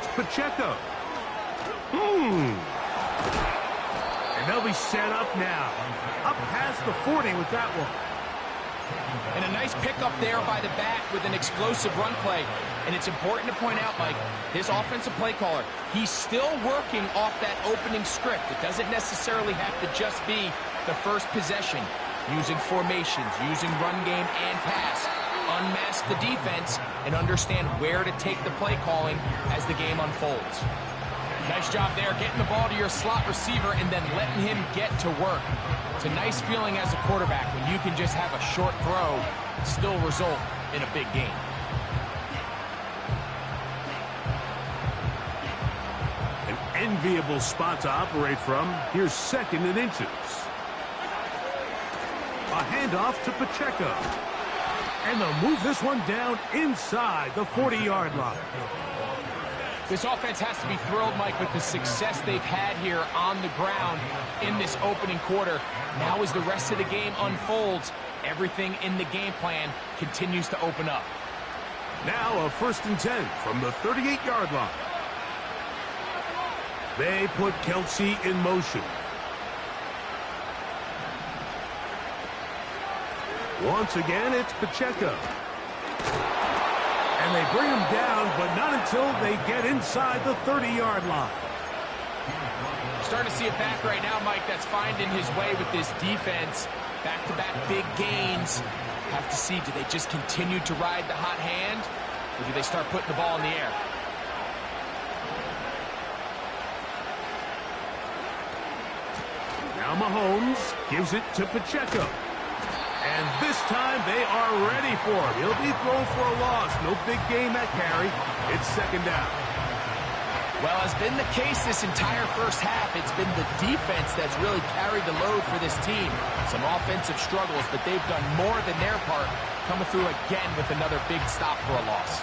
it's Pacheco. And they'll be set up now. Up past the 40 with that one. And a nice pickup there by the back with an explosive run play. And it's important to point out, Mike, this offensive play caller, he's still working off that opening script. It doesn't necessarily have to just be the first possession. Using formations, using run game and pass. Unmask the defense and understand where to take the play calling as the game unfolds. Nice job there, getting the ball to your slot receiver and then letting him get to work. It's a nice feeling as a quarterback when you can just have a short throw still result in a big game. An enviable spot to operate from. Here's 2nd and inches. A handoff to Pacheco. And they'll move this one down inside the 40-yard line. This offense has to be thrilled, Mike, with the success they've had here on the ground in this opening quarter. Now as the rest of the game unfolds, everything in the game plan continues to open up. Now a 1st and 10 from the 38-yard line. They put Kelce in motion. Once again, it's Pacheco. And they bring him down, but not until they get inside the 30-yard line. Starting to see it back right now, Mike, that's finding his way with this defense. Back-to-back big gains. Have to see, do they just continue to ride the hot hand, or do they start putting the ball in the air? Now Mahomes gives it to Pacheco. And this time they are ready for him. He'll be thrown for a loss. No big gain that carry. It's 2nd down. Well, has been the case this entire first half. It's been the defense that's really carried the load for this team. Some offensive struggles, but they've done more than their part, coming through again with another big stop for a loss.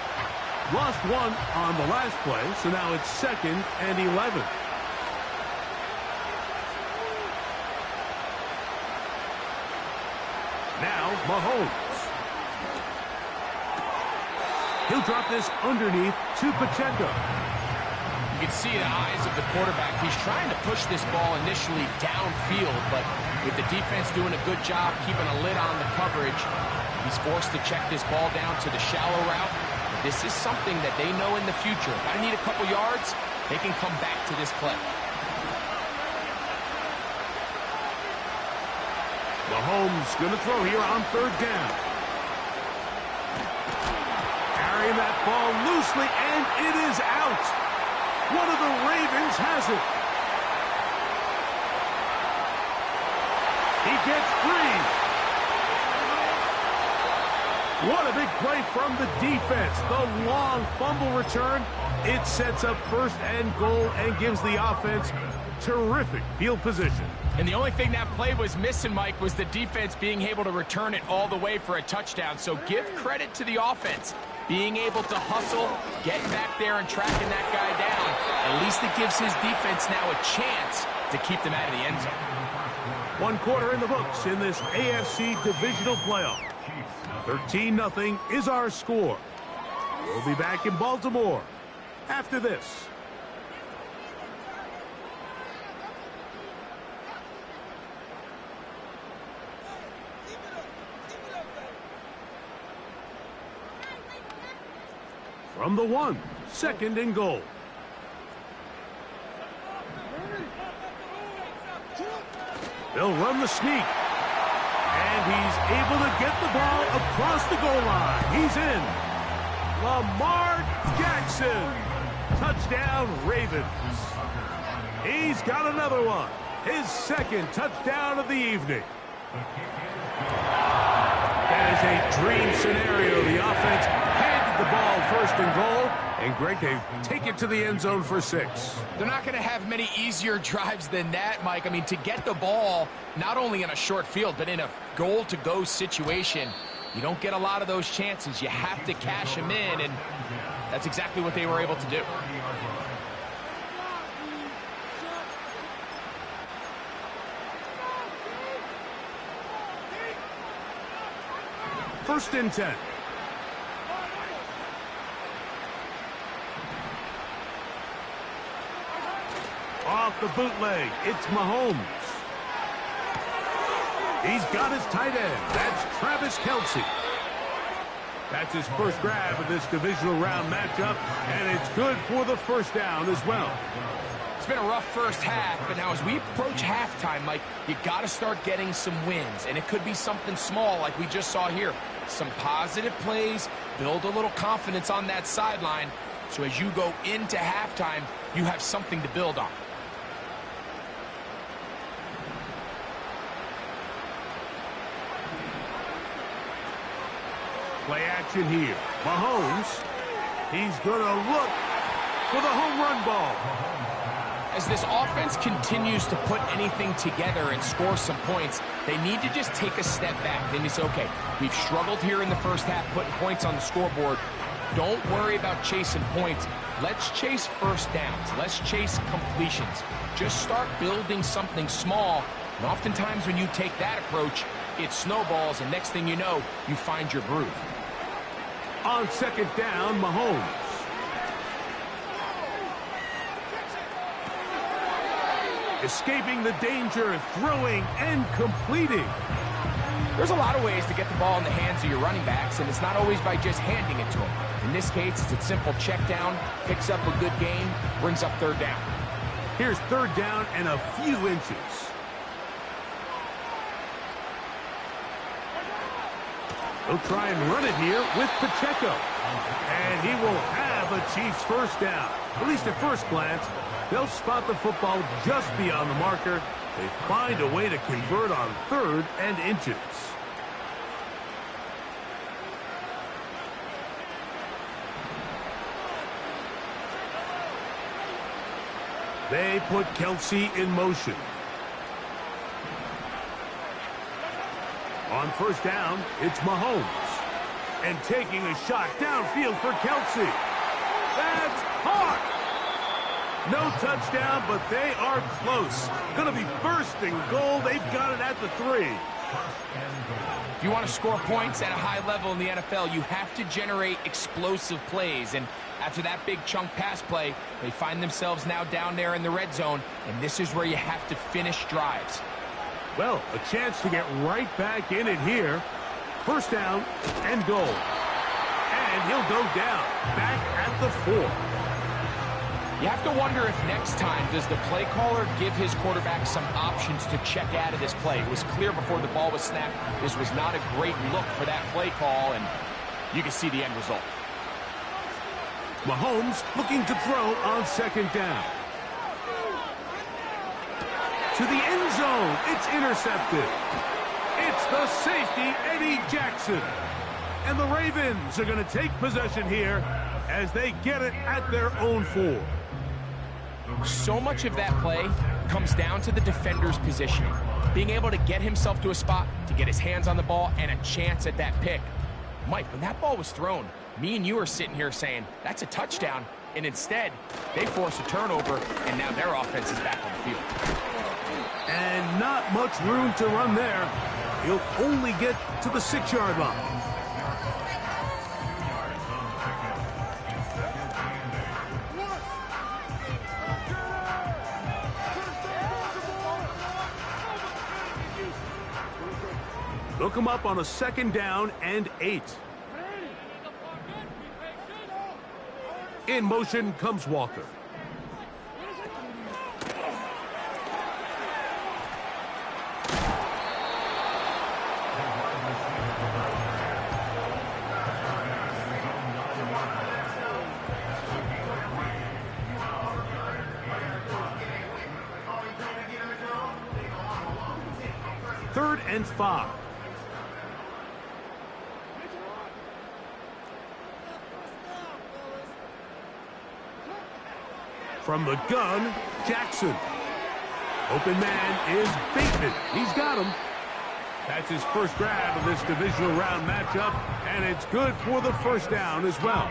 Lost one on the last play, so now it's 2nd and 11. Now, Mahomes. He'll drop this underneath to Pacheco. You can see the eyes of the quarterback. He's trying to push this ball initially downfield, but with the defense doing a good job keeping a lid on the coverage, he's forced to check this ball down to the shallow route. This is something that they know in the future. If I need a couple yards, they can come back to this play. Mahomes going to throw here on 3rd down. Carrying that ball loosely, and it is out. One of the Ravens has it. He gets free. What a big play from the defense. The long fumble return. It sets up 1st and goal and gives the offense terrific field position. And the only thing that play was missing, Mike, was the defense being able to return it all the way for a touchdown. So give credit to the offense. Being able to hustle, getting back there and tracking that guy down. At least it gives his defense now a chance to keep them out of the end zone. 1 quarter in the books in this AFC divisional playoff. 13-0 is our score. We'll be back in Baltimore after this. From the 1, 2nd and goal. They'll run the sneak. And he's able to get the ball across the goal line. He's in. Lamar Jackson. Touchdown, Ravens. He's got another one. His 2nd touchdown of the evening. That is a dream scenario. The offense handed the ball 1st and goal. And Greg, they take it to the end zone for 6. They're not going to have many easier drives than that, Mike. I mean, to get the ball, not only in a short field, but in a goal-to-go situation, you don't get a lot of those chances. You have to cash them in, and that's exactly what they were able to do. First and 10. Off the bootleg, it's Mahomes. He's got his tight end. That's Travis Kelce. That's his first grab of this divisional round matchup, and it's good for the first down as well. It's been a rough first half, but now as we approach halftime, Mike, you got to start getting some wins, and it could be something small like we just saw here. Some positive plays, build a little confidence on that sideline, so as you go into halftime, you have something to build on. Play action here. Mahomes, he's going to look for the home run ball. As this offense continues to put anything together and score some points, they need to just take a step back. Then you say, okay, we've struggled here in the first half putting points on the scoreboard. Don't worry about chasing points. Let's chase first downs. Let's chase completions. Just start building something small. And oftentimes when you take that approach, it snowballs, and next thing you know, you find your groove. On second down, Mahomes. Escaping the danger, throwing and completing. There's a lot of ways to get the ball in the hands of your running backs, and it's not always by just handing it to them. In this case, it's a simple check down, picks up a good gain, brings up third down. Here's third down and a few inches. He'll try and run it here with Pacheco. And he will have a Chiefs first down. At least at first glance, they'll spot the football just beyond the marker. They find a way to convert on third and inches. They put Kelce in motion. On first down, it's Mahomes. And taking a shot downfield for Kelce. That's hard. No touchdown, but they are close. Going to be first and goal. They've got it at the 3. If you want to score points at a high level in the NFL, you have to generate explosive plays. And after that big chunk pass play, they find themselves now down there in the red zone. And this is where you have to finish drives. Well, a chance to get right back in it here. First down and goal. And he'll go down, back at the 4. You have to wonder if next time does the play caller give his quarterback some options to check out of this play. It was clear before the ball was snapped this was not a great look for that play call, and you can see the end result. Mahomes looking to throw on second down. To the end zone. It's intercepted. It's the safety, Eddie Jackson. And the Ravens are going to take possession here as they get it at their own 4. So much of that play comes down to the defender's positioning. Being able to get himself to a spot, to get his hands on the ball, and a chance at that pick. Mike, when that ball was thrown, me and you are sitting here saying, that's a touchdown. And instead, they force a turnover, and now their offense is back on the field. And not much room to run there. He'll only get to the 6-yard line. Look him up on a second down and 8. In motion comes Walker. Third and 5. From the gun, Jackson. Open man is Bateman. He's got him. That's his first grab of this divisional round matchup, and it's good for the first down as well.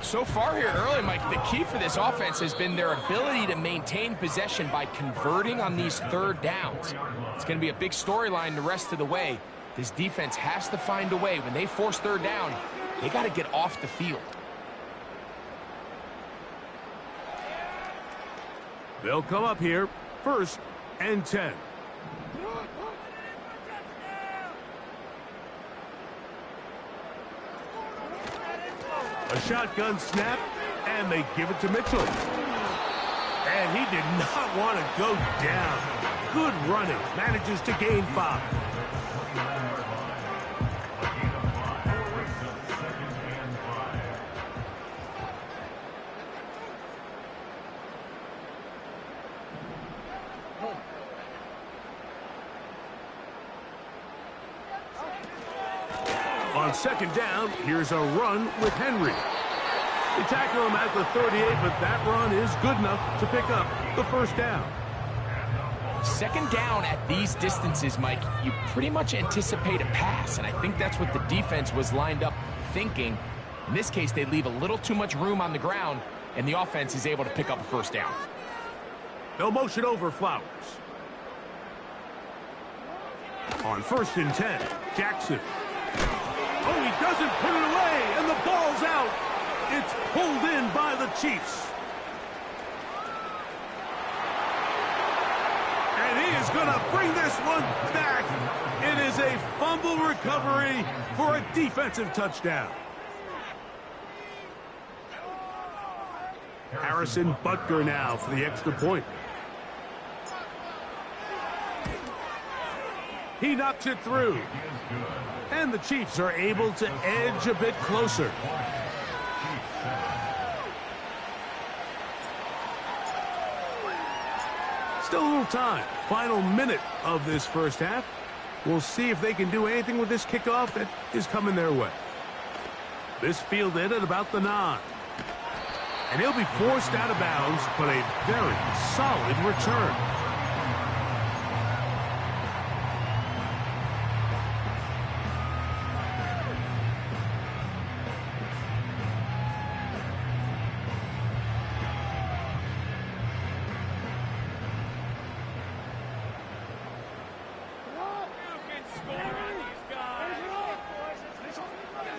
So far here early, Mike, the key for this offense has been their ability to maintain possession by converting on these third downs. It's going to be a big storyline the rest of the way. This defense has to find a way. When they force third down, they got to get off the field. They'll come up here, 1st and 10. A shotgun snap, and they give it to Mitchell. And he did not want to go down. Good running, manages to gain 5. On 2nd down, here's a run with Henry. They tackle him at the 38, but that run is good enough to pick up the 1st down. 2nd down at these distances, Mike, you pretty much anticipate a pass, and I think that's what the defense was lined up thinking. In this case, they leave a little too much room on the ground, and the offense is able to pick up a 1st down. They'll motion over Flowers. On 1st and 10, Jackson. Oh, he doesn't put it away, and the ball's out. It's pulled in by the Chiefs. And he is going to bring this one back. It is a fumble recovery for a defensive touchdown. Harrison Butker now for the extra point. He knocks it through. And the Chiefs are able to edge a bit closer. Still a little time. Final minute of this 1st half. We'll see if they can do anything with this kickoff that is coming their way. This fielded at about the 9. And he'll be forced out of bounds, but a very solid return.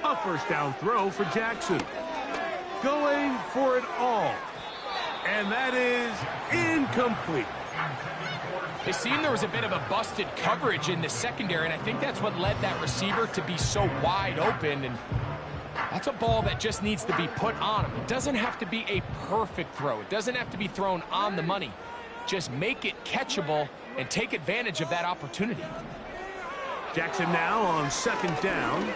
A 1st down throw for Jackson. Going for it all. And that is incomplete. It seemed there was a bit of a busted coverage in the secondary, and I think that's what led that receiver to be so wide open. And that's a ball that just needs to be put on him. It doesn't have to be a perfect throw. It doesn't have to be thrown on the money. Just make it catchable and take advantage of that opportunity. Jackson now on 2nd down.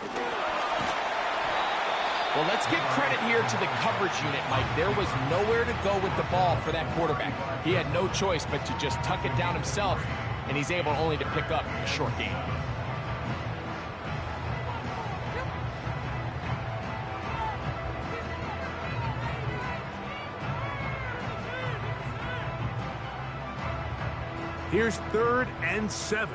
Well, let's give credit here to the coverage unit, Mike. There was nowhere to go with the ball for that quarterback. He had no choice but to just tuck it down himself, and he's able only to pick up a short gain. Here's 3rd and 7.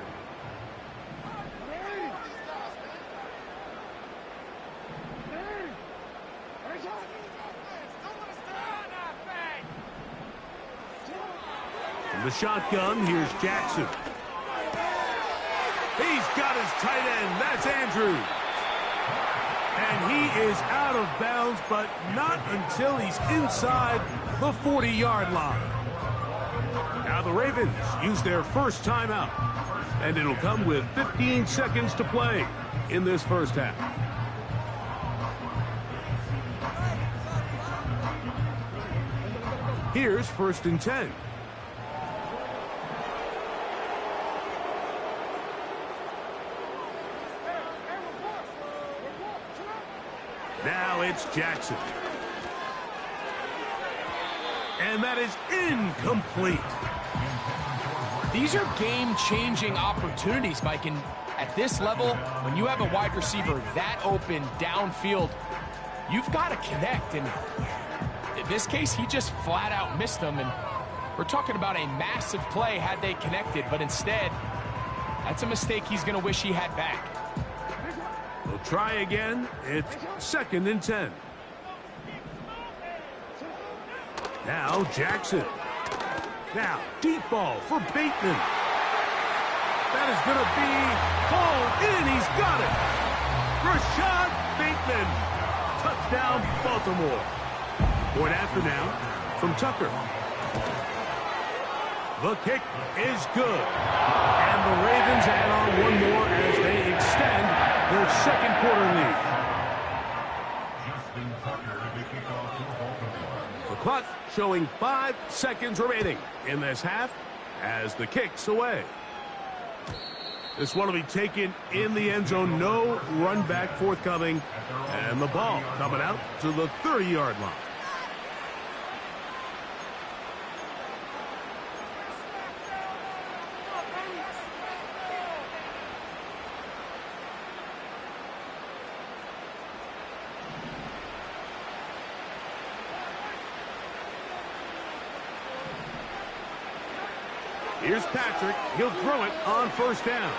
The shotgun, here's Jackson. He's got his tight end. That's Andrews. And he is out of bounds, but not until he's inside the 40-yard line. Now the Ravens use their 1st timeout. And it'll come with 15 seconds to play in this 1st half. Here's 1st and 10. Now it's Jackson. And that is incomplete. These are game-changing opportunities, Mike. And at this level, when you have a wide receiver that open downfield, you've got to connect. And in this case, he just flat out missed them. And we're talking about a massive play had they connected. But instead, that's a mistake he's going to wish he had back. We'll try again. It's 2nd and 10. Now Jackson. Now deep ball for Bateman. That is going to be hauled in. He's got it. Rashad Bateman. Touchdown, Baltimore. Point after now from Tucker. The kick is good. And the Ravens add on one more as they extend their second quarter lead. The clock showing 5 seconds remaining in this half as the kick's away. This one will be taken in the end zone. No run back forthcoming. And the ball coming out to the 30-yard line. Here's Patrick. He'll throw it on first down.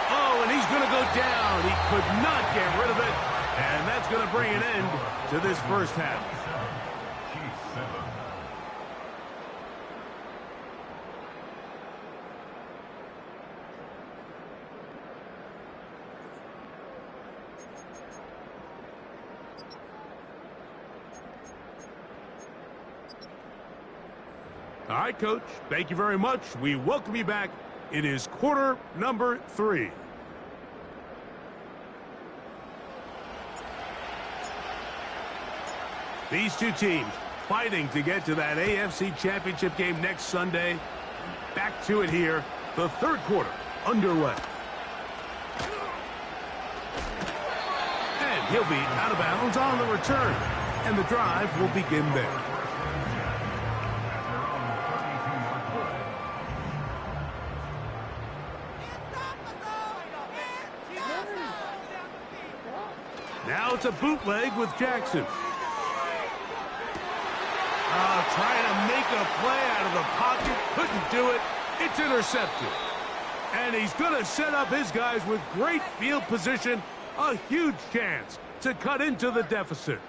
Oh, and he's going to go down. He could not get rid of it. And that's going to bring an end to this first half. All right, Coach, thank you very much. We welcome you back. It is quarter number 3. These two teams fighting to get to that AFC Championship game next Sunday. Back to it here. The third quarter underway. And he'll be out of bounds on the return. And the drive will begin there. Now it's a bootleg with Jackson. Trying to make a play out of the pocket. Couldn't do it. It's intercepted. And he's going to set up his guys with great field position. A huge chance to cut into the deficit.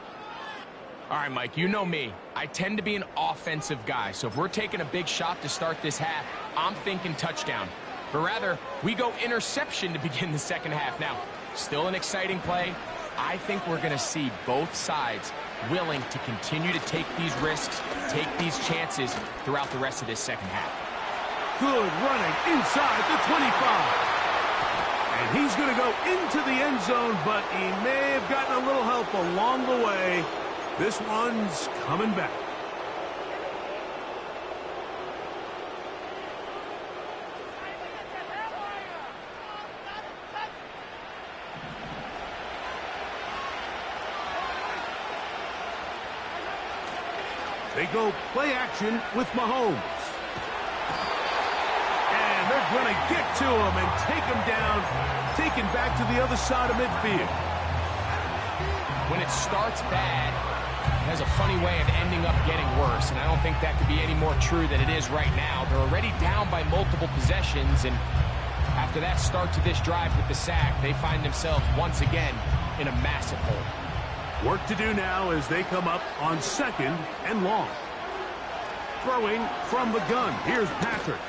All right, Mike, you know me. I tend to be an offensive guy. So if we're taking a big shot to start this half, I'm thinking touchdown. But rather, we go interception to begin the second half. Now, still an exciting play. I think we're going to see both sides willing to continue to take these risks, take these chances throughout the rest of this second half. Good running inside the 25. And he's going to go into the end zone, but he may have gotten a little help along the way. This one's coming back. They go play action with Mahomes. And they're going to get to him and take him down, taken back to the other side of midfield. When it starts bad, it has a funny way of ending up getting worse, and I don't think that could be any more true than it is right now. They're already down by multiple possessions, and after that start to this drive with the sack, they find themselves once again in a massive hole. Work to do now as they come up on second and long. Throwing from the gun. Here's Patrick.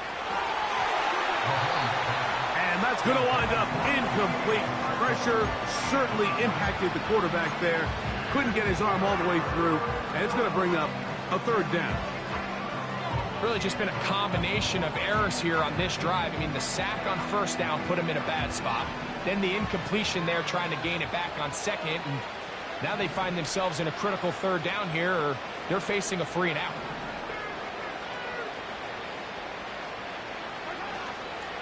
And that's going to wind up incomplete. Pressure certainly impacted the quarterback there. Couldn't get his arm all the way through. And it's going to bring up a third down. Really just been a combination of errors here on this drive. I mean, the sack on first down put him in a bad spot. Then the incompletion there trying to gain it back on second. And now they find themselves in a critical third down here, or they're facing a free and out.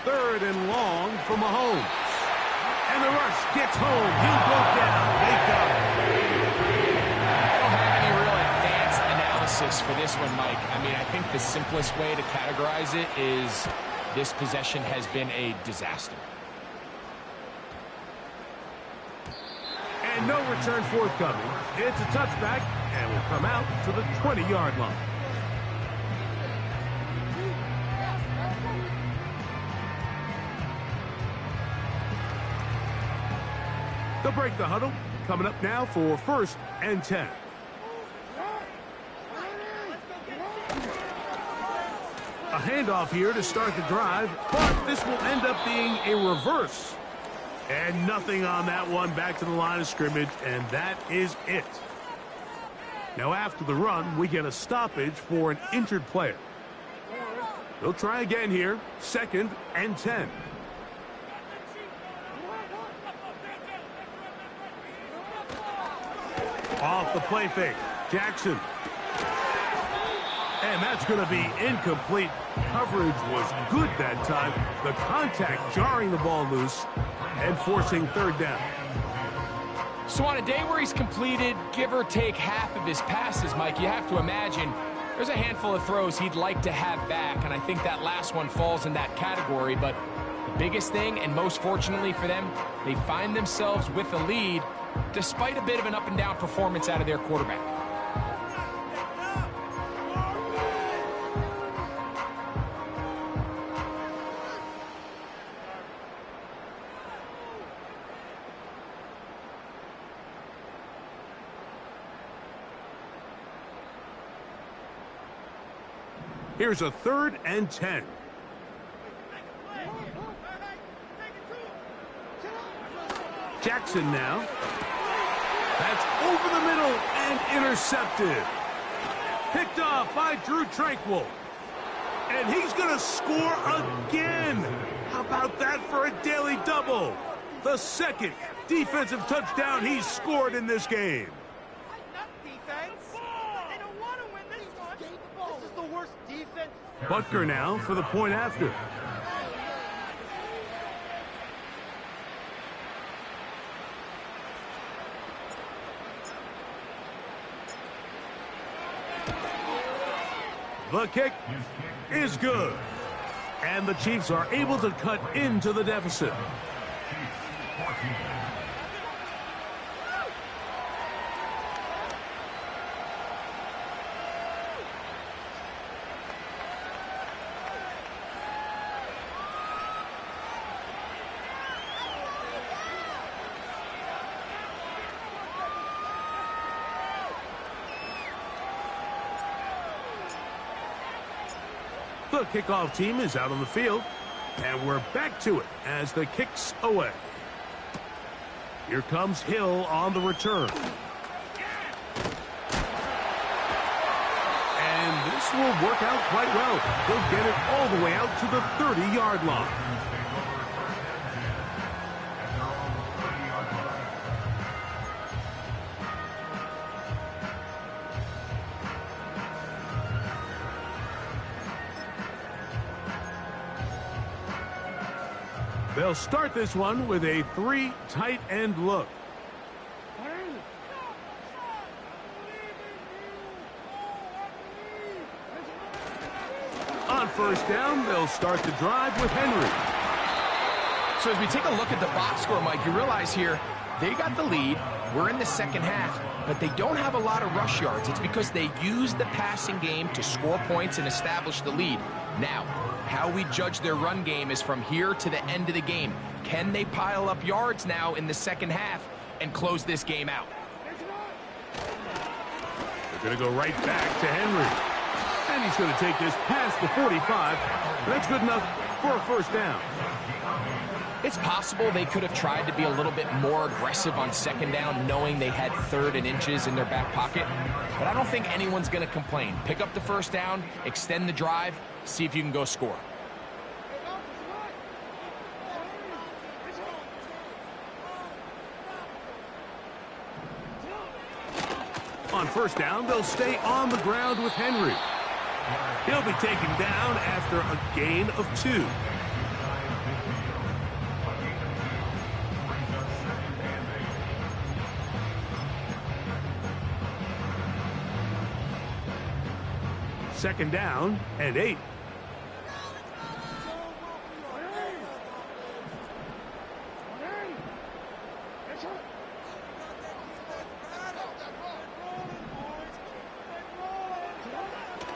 Third and long for Mahomes. And the rush gets home. He'll go down. They got it. I don't have any real advanced analysis for this one, Mike. I mean, I think the simplest way to categorize it is this possession has been a disaster. And no return forthcoming. It's a touchback and will come out to the 20-yard line. They'll break the huddle. Coming up now for 1st and 10. A handoff here to start the drive, but this will end up being a reverse. And nothing on that one. Back to the line of scrimmage, and that is it. Now after the run, we get a stoppage for an injured player. They'll try again here. 2nd and 10. Off the play fake. Jackson. And that's going to be incomplete. Coverage was good that time. The contact jarring the ball loose and forcing 3rd down. So on a day where he's completed, give or take half of his passes, Mike, you have to imagine there's a handful of throws he'd like to have back, and I think that last one falls in that category. But the biggest thing, and most fortunately for them, they find themselves with a lead despite a bit of an up-and-down performance out of their quarterback. Here's a 3rd and 10. Jackson now. That's over the middle and intercepted. Picked off by Drue Tranquill. And he's going to score again. How about that for a daily double? The 2nd defensive touchdown he's scored in this game. Butker now for the point after. The kick is good. And the Chiefs are able to cut into the deficit. The kickoff team is out on the field, and we're back to it as the kick's away. Here comes Hill on the return. And this will work out quite well. They'll get it all the way out to the 30-yard line. They'll start this one with a 3 tight end look. On 1st down, they'll start the drive with Henry. So as we take a look at the box score, Mike, you realize here they got the lead. We're in the 2nd half, but they don't have a lot of rush yards. It's because they use the passing game to score points and establish the lead. Now, how we judge their run game is from here to the end of the game. Can they pile up yards now in the 2nd half and close this game out? They're going to go right back to Henry. And he's going to take this past the 45. That's good enough for a 1st down. It's possible they could have tried to be a little bit more aggressive on 2nd down, knowing they had 3rd and inches in their back pocket. But I don't think anyone's going to complain. Pick up the 1st down, extend the drive, see if you can go score. On 1st down, they'll stay on the ground with Henry. He'll be taken down after a gain of 2. Second down and 8.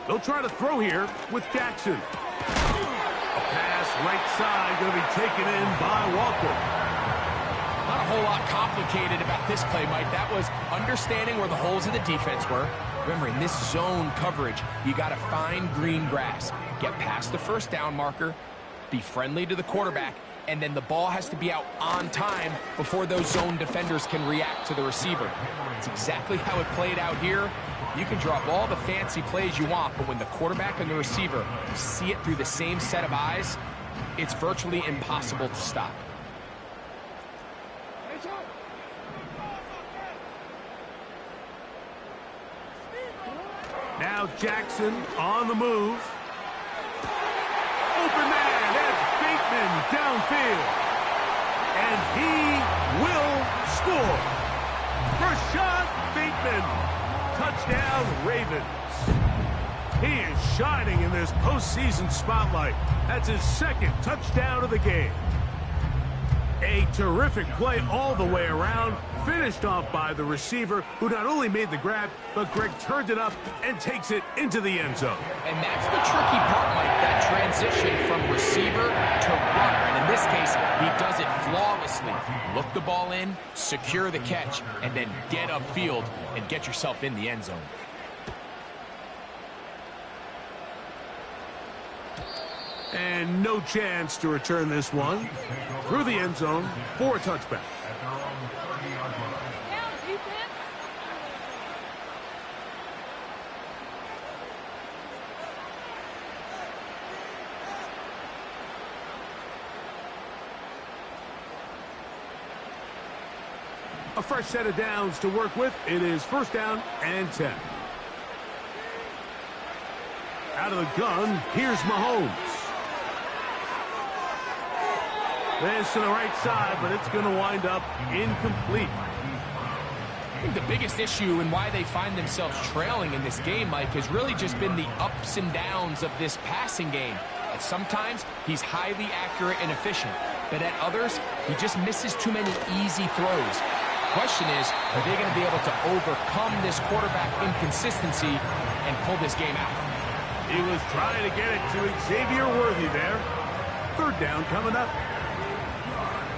They'll try to throw here with Jackson. A pass right side going to be taken in by Walker. Not a whole lot complicated about this play, Mike. That was understanding where the holes of the defense were. Remember, in this zone coverage, you got to find green grass. Get past the 1st down marker, be friendly to the quarterback, and then the ball has to be out on time before those zone defenders can react to the receiver. It's exactly how it played out here. You can drop all the fancy plays you want, but when the quarterback and the receiver see it through the same set of eyes, it's virtually impossible to stop. Now Jackson on the move. Open man, that's Bateman downfield. And he will score. Rashad Bateman, touchdown Ravens. He is shining in this postseason spotlight. That's his second touchdown of the game. A terrific play all the way around, finished off by the receiver, who not only made the grab, but Greg turned it up and takes it into the end zone. And that's the tricky part, Mike, that transition from receiver to runner. And in this case, he does it flawlessly. Look the ball in, secure the catch, and then get upfield and get yourself in the end zone. And no chance to return this one. Through the end zone for a touchback. A fresh set of downs to work with. It is first down and 10. Out of the gun, here's Mahomes. This to the right side, but it's going to wind up incomplete. I think the biggest issue and why they find themselves trailing in this game, Mike, has really just been the ups and downs of this passing game. At sometimes, he's highly accurate and efficient, but at others, he just misses too many easy throws. The question is, are they going to be able to overcome this quarterback inconsistency and pull this game out? He was trying to get it to Xavier Worthy there. Third down coming up.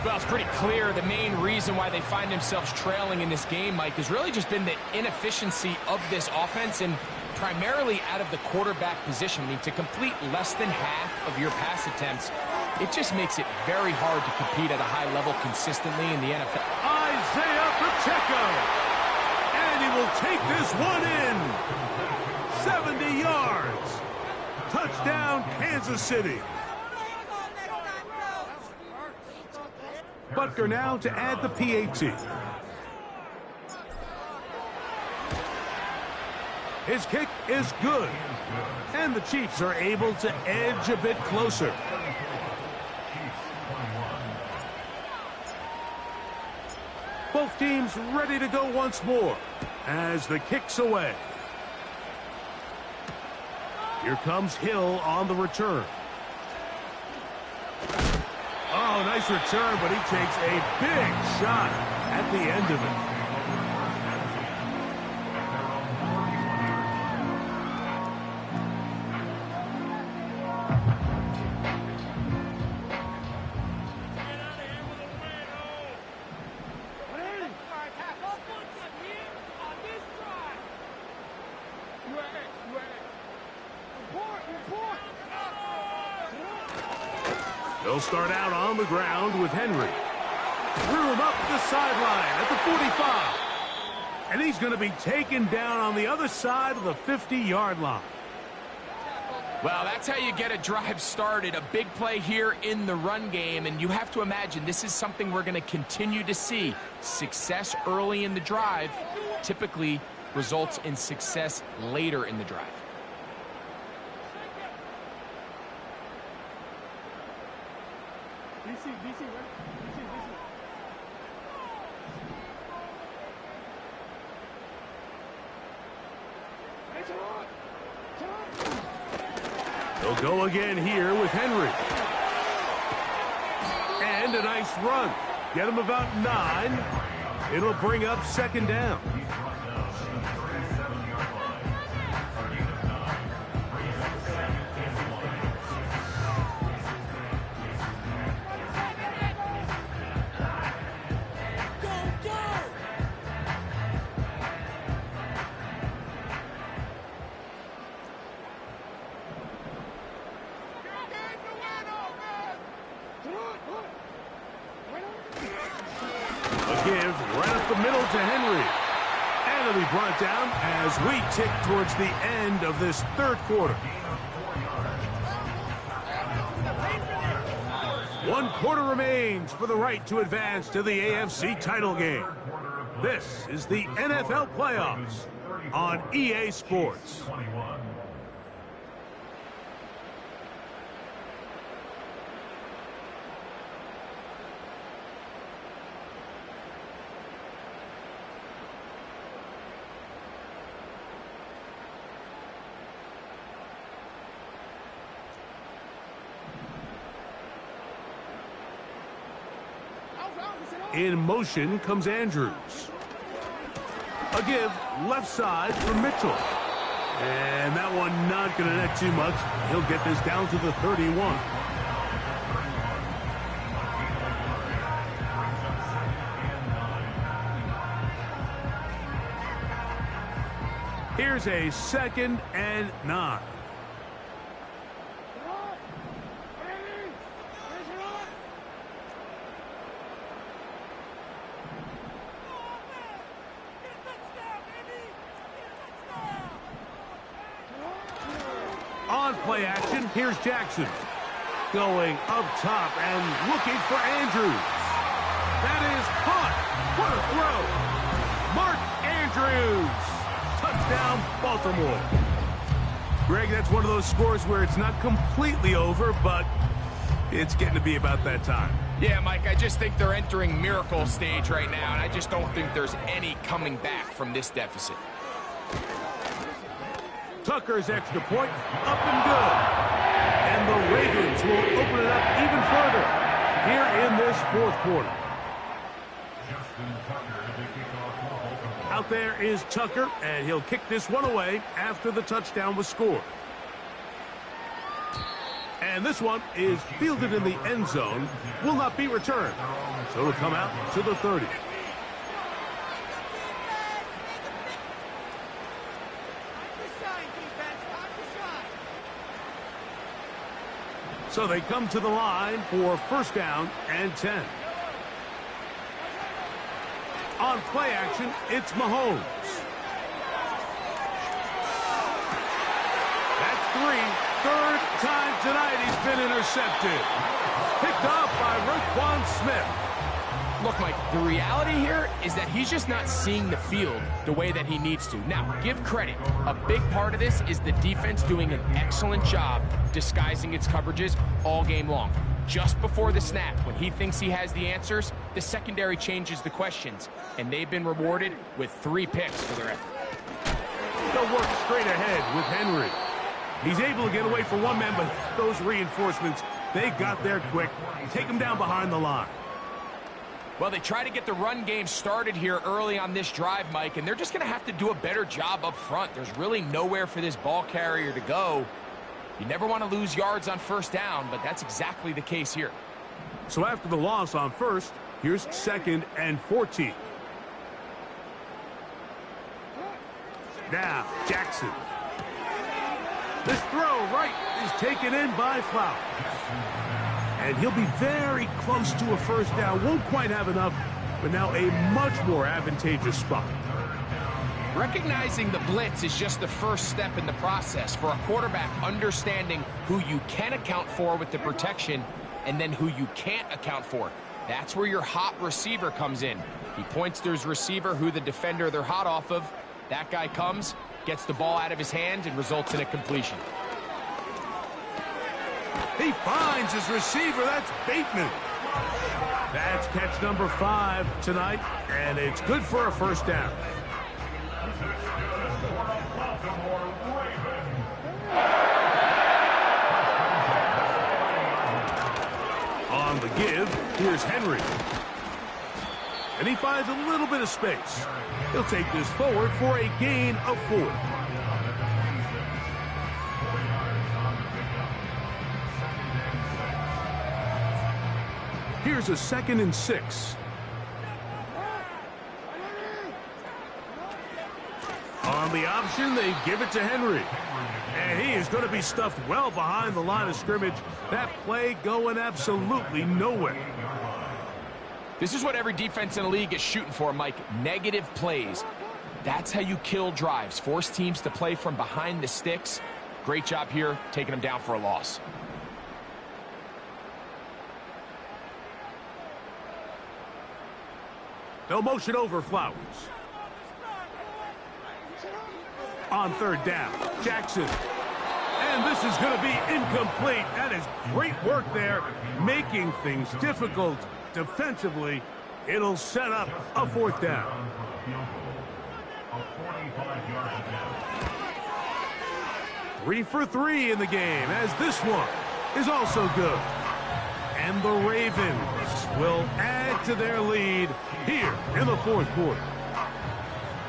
Well, it's pretty clear the main reason why they find themselves trailing in this game, Mike, has really just been the inefficiency of this offense and primarily out of the quarterback position. I mean, to complete less than half of your pass attempts, it just makes it very hard to compete at a high level consistently in the NFL. Isaiah Pacheco. And he will take this one in. 70 yards. Touchdown, Kansas City. Butker now to add the PAT. His kick is good. And the Chiefs are able to edge a bit closer. Both teams ready to go once more as the kick's away. Here comes Hill on the return. Oh, nice return, but he takes a big shot at the end of it. They'll start out on the ground with Henry. Threw him up the sideline at the 45. And he's going to be taken down on the other side of the 50-yard line. Well, that's how you get a drive started. A big play here in the run game, and you have to imagine this is something we're going to continue to see. Success early in the drive typically results in success later in the drive. They'll go again here with Henry. And a nice run. Get him about 9. It'll bring up second down. run it down as we tick towards the end of this third quarter. 1 quarter remains for the right to advance to the AFC title game. This is the NFL playoffs on EA Sports. In motion comes Andrews. A give left side for Mitchell. And that one not going to net too much. He'll get this down to the 31. Here's a 2nd and 9. On play action, here's Jackson. Going up top and looking for Andrews. That is caught. What a throw. Mark Andrews. Touchdown, Baltimore. Greg, that's one of those scores where it's not completely over, but it's getting to be about that time. Yeah, Mike, I just think they're entering miracle stage right now, and I just don't think there's any coming back from this deficit. Tucker's extra point, up and good. And the Ravens will open it up even further here in this fourth quarter. Out there is Tucker, and he'll kick this one away after the touchdown was scored. And this one is fielded in the end zone, will not be returned. So it'll come out to the 30. So they come to the line for 1st down and 10. On play action, it's Mahomes. That's 3. 3rd time tonight he's been intercepted. Picked off by Roquan Smith. Look, Mike, the reality here is that he's just not seeing the field the way that he needs to. Now, give credit. A big part of this is the defense doing an excellent job disguising its coverages all game long. Just before the snap, when he thinks he has the answers, the secondary changes the questions, and they've been rewarded with 3 picks for their effort. They'll work straight ahead with Henry. He's able to get away from one man, but those reinforcements, they got there quick. Take him down behind the line. Well, they try to get the run game started here early on this drive, Mike, and they're just going to have to do a better job up front. There's really nowhere for this ball carrier to go. You never want to lose yards on 1st down, but that's exactly the case here. So after the loss on 1st, here's 2nd and 14. Now, Jackson. This throw right is taken in by Flowers. And he'll be very close to a 1st down. Won't quite have enough, but now a much more advantageous spot. Recognizing the blitz is just the first step in the process for a quarterback understanding who you can account for with the protection and then who you can't account for. That's where your hot receiver comes in. He points to his receiver who the defender they're hot off of. That guy comes, gets the ball out of his hand, and results in a completion. He finds his receiver. That's Bateman. That's catch number 5 tonight, and it's good for a 1st down. On the give, here's Henry. And he finds a little bit of space. He'll take this forward for a gain of 4. Here's a 2nd and 6. On the option, they give it to Henry. And he is going to be stuffed well behind the line of scrimmage. That play going absolutely nowhere. This is what every defense in the league is shooting for, Mike. Negative plays. That's how you kill drives. Force teams to play from behind the sticks. Great job here, taking them down for a loss. They'll motion over Flowers. On third down, Jackson. And this is going to be incomplete. That is great work there, making things difficult defensively. It'll set up a fourth down. 3 for 3 in the game, as this one is also good. And the Ravens will add to their lead here in the fourth quarter.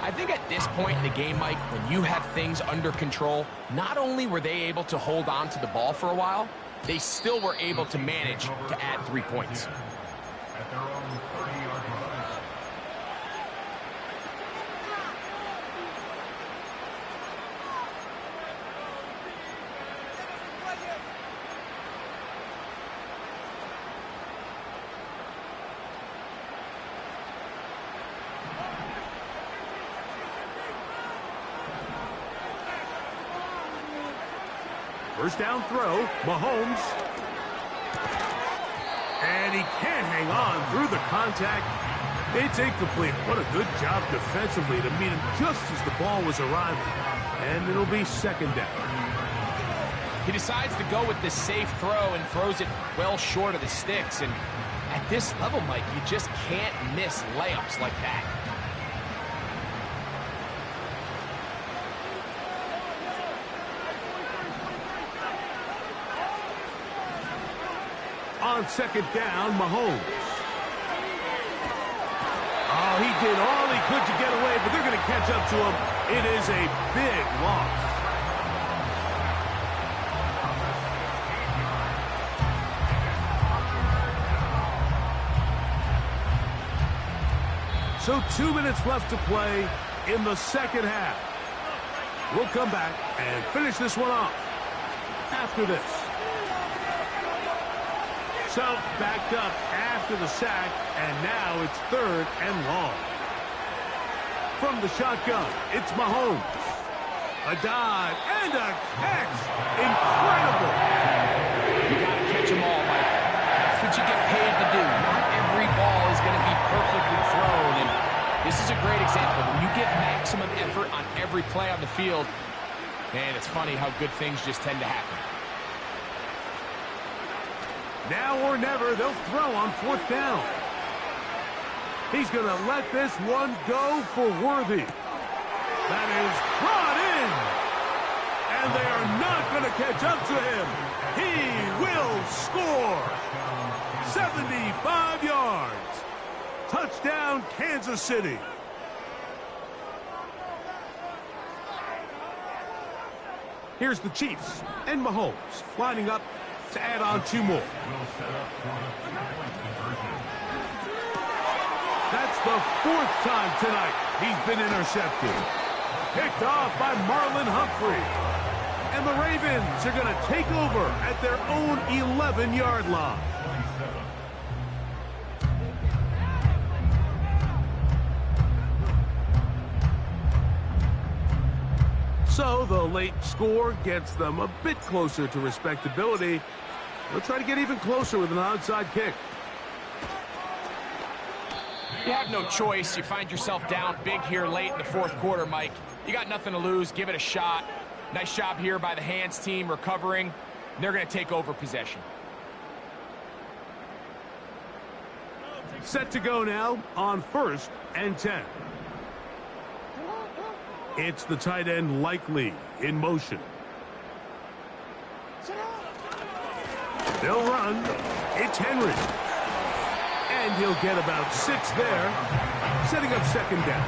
I think at this point in the game, Mike, when you have things under control, not only were they able to hold on to the ball for a while, they still were able to manage to add 3 points. At their own 30-yard line. First down throw, Mahomes. And he can't hang on through the contact. It's incomplete. What a good job defensively to meet him just as the ball was arriving. And it'll be second down. He decides to go with this safe throw and throws it well short of the sticks. And at this level, Mike, you just can't miss layups like that. On second down, Mahomes. Oh, he did all he could to get away, but they're going to catch up to him. It is a big loss. So 2 minutes left to play in the second half. We'll come back and finish this one off after this. So backed up after the sack, and now it's third and long. From the shotgun, it's Mahomes. A dive and a catch. Incredible. You got to catch them all, Mike. That's what you get paid to do. Not every ball is going to be perfectly thrown, and this is a great example. When you give maximum effort on every play on the field, man, it's funny how good things just tend to happen. Now or never, they'll throw on fourth down. He's going to let this one go for Worthy. That is brought in. And they are not going to catch up to him. He will score. 75 yards. Touchdown, Kansas City. Here's the Chiefs and Mahomes lining up to add on 2 more. That's the 4th time tonight he's been intercepted. Picked off by Marlon Humphrey. And the Ravens are going to take over at their own 11-yard line. So the late score gets them a bit closer to respectability. They'll try to get even closer with an onside kick. You have no choice. You find yourself down big here late in the fourth quarter, Mike. You got nothing to lose. Give it a shot. Nice job here by the hands team recovering. They're going to take over possession. Set to go now on 1st and 10. It's the tight end Likely in motion. They'll run. It's Henry. And he'll get about 6 there, setting up second down.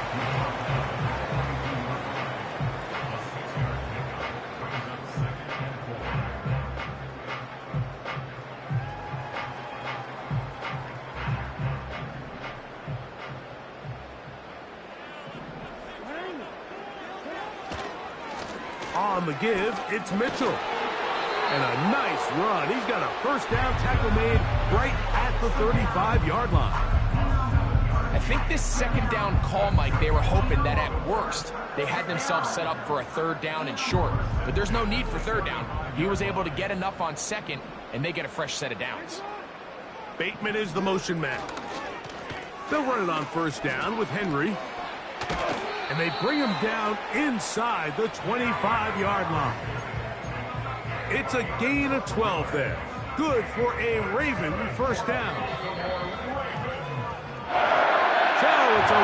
On the give, it's Mitchell. And a nice run. He's got a first down tackle made right at the 35-yard line. I think this second down call, Mike, they were hoping that at worst they had themselves set up for a third down and short. But there's no need for third down. He was able to get enough on second, and they get a fresh set of downs. Bateman is the motion man. They'll run it on first down with Henry. And they bring him down inside the 25-yard line. It's a gain of 12 there. Good for a Raven first down. So it's a